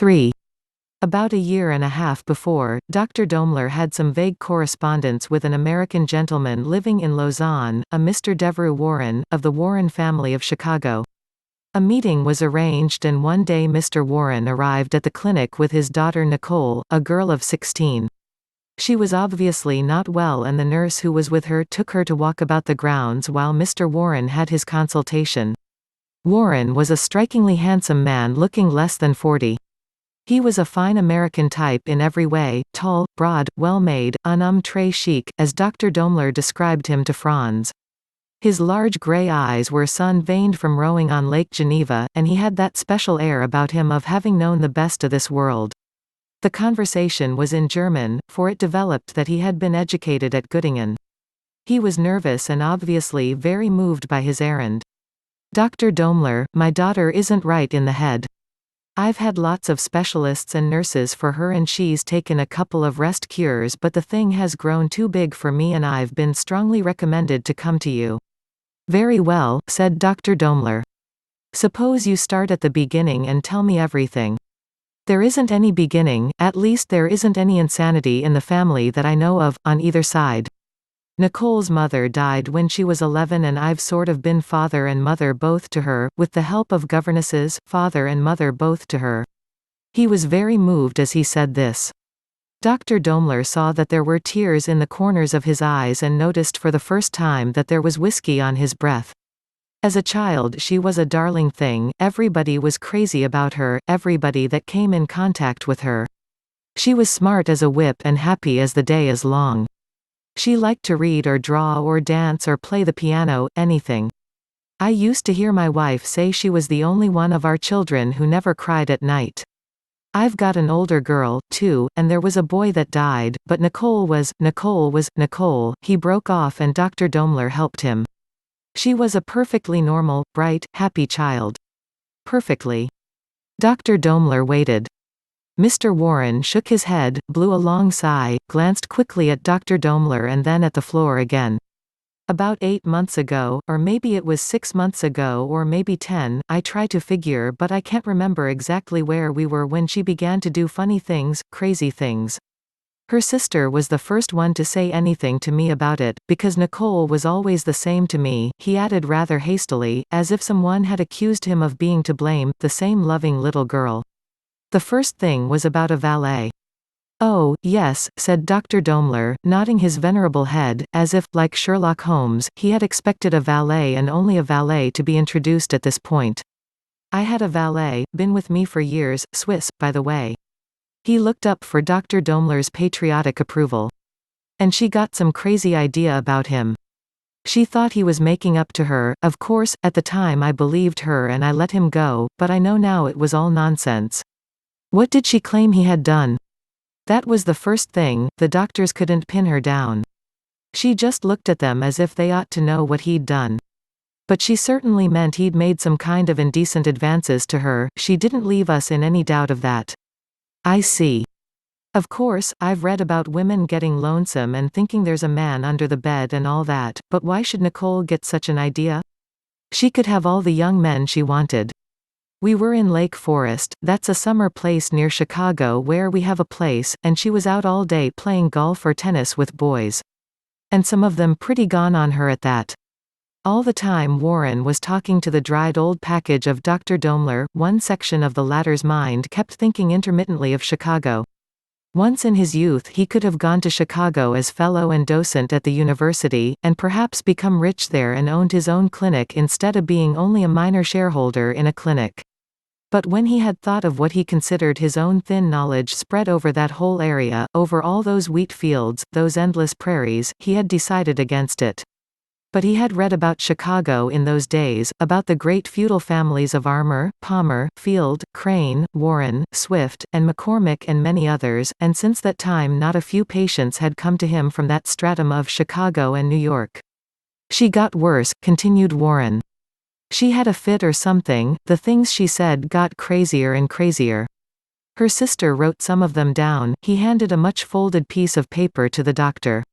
3. About a year and a half before, Dr. Daimler had some vague correspondence with an American gentleman living in Lausanne, a Mr. Devereux Warren, of the Warren family of Chicago. A meeting was arranged and one day Mr. Warren arrived at the clinic with his daughter Nicole, a girl of 16. She was obviously not well and the nurse who was with her took her to walk about the grounds while Mr. Warren had his consultation. Warren was a strikingly handsome man looking less than 40. He was a fine American type in every way, tall, broad, well-made, très chic, as Dr. Daimler described him to Franz. His large grey eyes were sun-veined from rowing on Lake Geneva, and he had that special air about him of having known the best of this world. The conversation was in German, for it developed that he had been educated at Göttingen. He was nervous and obviously very moved by his errand. "Dr. Daimler, my daughter isn't right in the head. I've had lots of specialists and nurses for her and she's taken a couple of rest cures but the thing has grown too big for me and I've been strongly recommended to come to you." "Very well," said Dr. Daimler. "Suppose you start at the beginning and tell me everything." "There isn't any beginning, at least there isn't any insanity in the family that I know of, on either side. Nicole's mother died when she was 11 and I've sort of been father and mother both to her, with the help of governesses, father and mother both to her." He was very moved as he said this. Dr. Daimler saw that there were tears in the corners of his eyes and noticed for the first time that there was whiskey on his breath. As a child she was a darling thing, everybody was crazy about her, everybody that came in contact with her. She was smart as a whip and happy as the day is long. She liked to read or draw or dance or play the piano, anything. I used to hear my wife say she was the only one of our children who never cried at night. I've got an older girl, too, and there was a boy that died, but Nicole, he broke off and Dr. Daimler helped him. She was a perfectly normal, bright, happy child. Perfectly. Dr. Daimler waited. Mr. Warren shook his head, blew a long sigh, glanced quickly at Dr. Daimler and then at the floor again. "About 8 months ago, or maybe it was 6 months ago or maybe 10, I try to figure but I can't remember exactly where we were when she began to do funny things, crazy things. Her sister was the first one to say anything to me about it, because Nicole was always the same to me," he added rather hastily, as if someone had accused him of being to blame, the same loving little girl. "The first thing was about a valet." "Oh, yes," said Dr. Daimler, nodding his venerable head, as if, like Sherlock Holmes, he had expected a valet and only a valet to be introduced at this point. "I had a valet, been with me for years, Swiss, by the way." He looked up for Dr. Daimler's patriotic approval. "And she got some crazy idea about him. She thought he was making up to her, of course, at the time I believed her and I let him go, but I know now it was all nonsense." "What did she claim he had done?" That was the first thing, the doctors couldn't pin her down. She just looked at them as if they ought to know what he'd done. But she certainly meant he'd made some kind of indecent advances to her, she didn't leave us in any doubt of that. "I see. Of course, I've read about women getting lonesome and thinking there's a man under the bed and all that, but why should Nicole get such an idea? She could have all the young men she wanted. We were in Lake Forest, that's a summer place near Chicago where we have a place, and she was out all day playing golf or tennis with boys. And some of them pretty gone on her at that." All the time Warren was talking to the dried old package of Dr. Daimler, one section of the latter's mind kept thinking intermittently of Chicago. Once in his youth he could have gone to Chicago as fellow and docent at the university, and perhaps become rich there and owned his own clinic instead of being only a minor shareholder in a clinic. But when he had thought of what he considered his own thin knowledge spread over that whole area, over all those wheat fields, those endless prairies, he had decided against it. But he had read about Chicago in those days, about the great feudal families of Armour, Palmer, Field, Crane, Warren, Swift, and McCormick and many others, and since that time not a few patients had come to him from that stratum of Chicago and New York. "She got worse," continued Warren. "She had a fit or something, the things she said got crazier and crazier. Her sister wrote some of them down." He handed a much folded piece of paper to the doctor.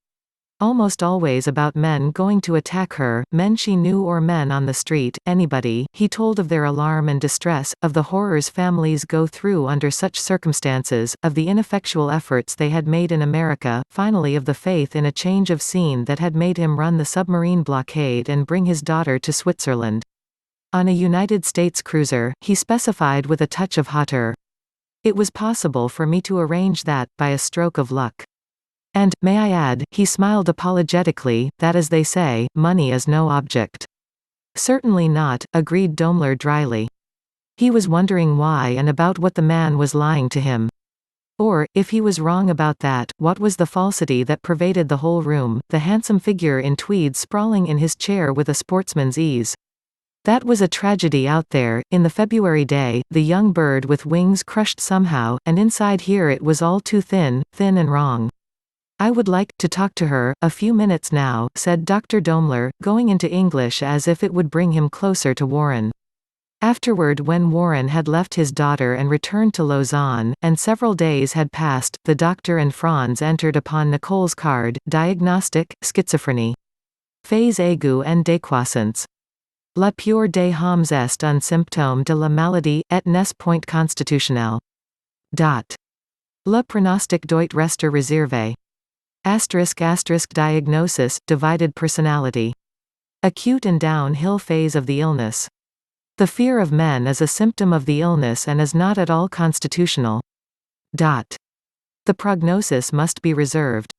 Almost always about men going to attack her, men she knew or men on the street, anybody. He told of their alarm and distress, of the horrors families go through under such circumstances, of the ineffectual efforts they had made in America, finally of the faith in a change of scene that had made him run the submarine blockade and bring his daughter to Switzerland. On a United States cruiser, he specified with a touch of hauteur. It was possible for me to arrange that, by a stroke of luck. And, may I add, he smiled apologetically, that as they say, money is no object. Certainly not, agreed Daimler dryly. He was wondering why and about what the man was lying to him. Or, if he was wrong about that, what was the falsity that pervaded the whole room, the handsome figure in tweeds sprawling in his chair with a sportsman's ease. That was a tragedy out there, in the February day, the young bird with wings crushed somehow, and inside here it was all too thin and wrong. I would like to talk to her, a few minutes now, said Dr. Daimler, going into English as if it would bring him closer to Warren. Afterward, when Warren had left his daughter and returned to Lausanne, and several days had passed, the doctor and Franz entered upon Nicole's card, diagnostic, schizophrenie. Phase aiguë en décroissance. La pure des hommes est un symptôme de la maladie, et n'est point constitutionnel. Le pronostic doit rester réservé. *** diagnosis, divided personality. Acute and downhill phase of the illness. The fear of men is a symptom of the illness and is not at all constitutional. The prognosis must be reserved.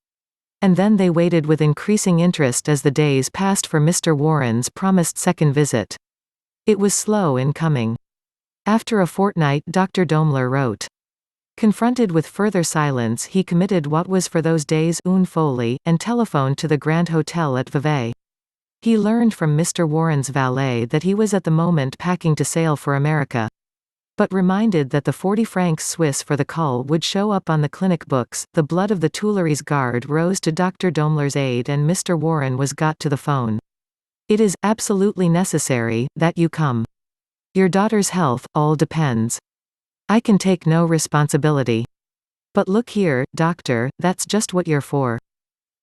And then they waited with increasing interest as the days passed for Mr. Warren's promised second visit. It was slow in coming. After a fortnight, Dr. Daimler wrote. Confronted with further silence, he committed what was for those days une folie, and telephoned to the Grand Hotel at Vevey. He learned from Mr. Warren's valet that he was at the moment packing to sail for America. But reminded that the 40 francs Swiss for the call would show up on the clinic books, the blood of the Tuileries Guard rose to Dr. Daimler's aid and Mr. Warren was got to the phone. It is absolutely necessary that you come. Your daughter's health all depends. I can take no responsibility. But look here, doctor, that's just what you're for.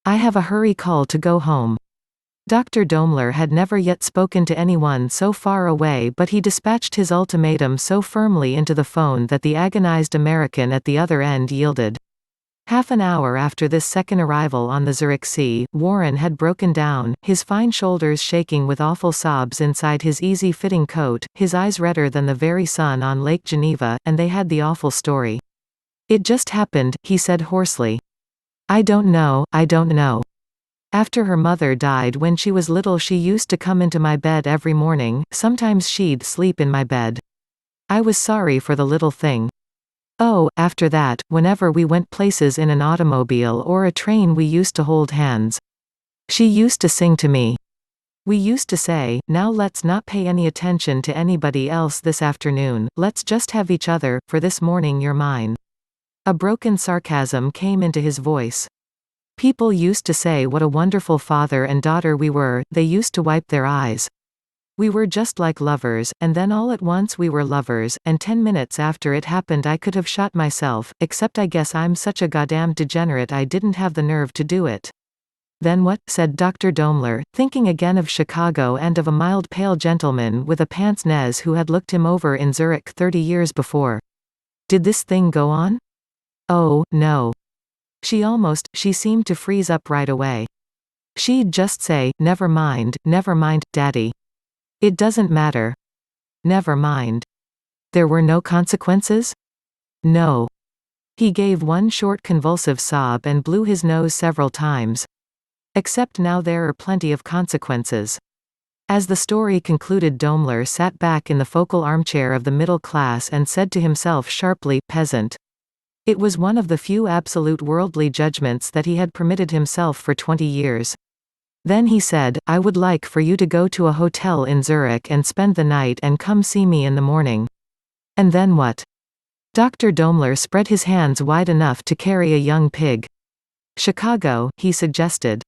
I have a hurry call to go home. Dr. Daimler had never yet spoken to anyone so far away, but he dispatched his ultimatum so firmly into the phone that the agonized American at the other end yielded. Half an hour after this second arrival on the Zurich Sea, Warren had broken down, his fine shoulders shaking with awful sobs inside his easy-fitting coat, his eyes redder than the very sun on Lake Geneva, and they had the awful story. It just happened, he said hoarsely. I don't know. After her mother died when she was little, she used to come into my bed every morning, sometimes she'd sleep in my bed. I was sorry for the little thing. Oh, after that, whenever we went places in an automobile or a train we used to hold hands. She used to sing to me. We used to say, now let's not pay any attention to anybody else this afternoon, let's just have each other, for this morning you're mine. A broken sarcasm came into his voice. People used to say what a wonderful father and daughter we were, they used to wipe their eyes. We were just like lovers, and then all at once we were lovers, and 10 minutes after it happened I could have shot myself, except I guess I'm such a goddamn degenerate I didn't have the nerve to do it. Then what? Said Dr. Daimler, thinking again of Chicago and of a mild pale gentleman with a pince-nez who had looked him over in Zurich 30 years before. Did this thing go on? Oh, no. She seemed to freeze up right away. She'd just say, never mind, Daddy. It doesn't matter. Never mind. There were no consequences? No. He gave one short convulsive sob and blew his nose several times. Except now there are plenty of consequences. As the story concluded, Daimler sat back in the focal armchair of the middle class and said to himself sharply, peasant. It was one of the few absolute worldly judgments that he had permitted himself for 20 years. Then he said, I would like for you to go to a hotel in Zurich and spend the night and come see me in the morning. And then what? Dr. Daimler spread his hands wide enough to carry a young pig. Chicago, he suggested.